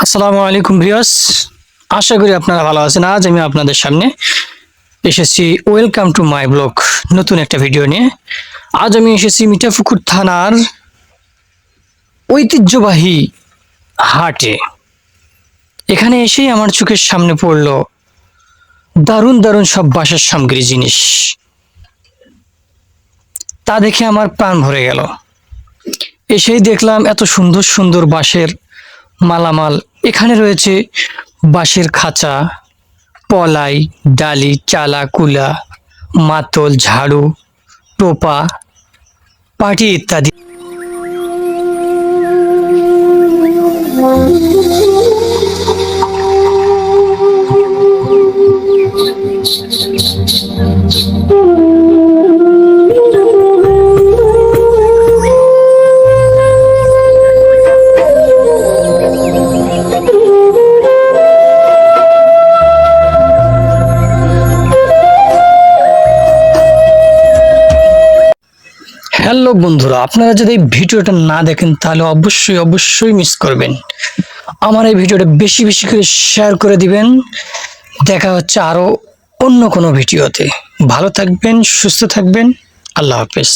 আসসালামু আলাইকুম ভিউয়ার্স, আশা করি আপনারা ভালো আছেন। আজ আমি আপনাদের সামনে এসেছি, ওয়েলকাম টু মাই ব্লগ, নতুন একটা ভিডিও নিয়ে। আজ আমি এসেছি মিঠাপুকুর থানার ঐতিহ্যবাহী হাটে। এখানে এসেই আমার চোখের সামনে পড়লো দারুণ দারুণ সব বাঁশের সামগ্রী জিনিস। তা দেখে আমার প্রাণ ভরে গেল। এসেই দেখলাম এত সুন্দর সুন্দর বাঁশের মালামাল। এখানে রয়েছে বাঁশের খাঁচা, পলাই, ডালি, চালা, কুলা, মাতল, ঝাড়ু, টোপা, পাটি ইত্যাদি। হ্যালো বন্ধুরা, আপনারা যদি এই ভিডিওটা না দেখেন তাহলে অবশ্যই অবশ্যই মিস করবেন। আমার এই ভিডিওটা বেশি বেশি করে শেয়ার করে দিবেন। দেখা হচ্ছে আরো অন্য কোনো ভিডিওতে। ভালো থাকবেন, সুস্থ থাকবেন। আল্লাহ হাফেজ।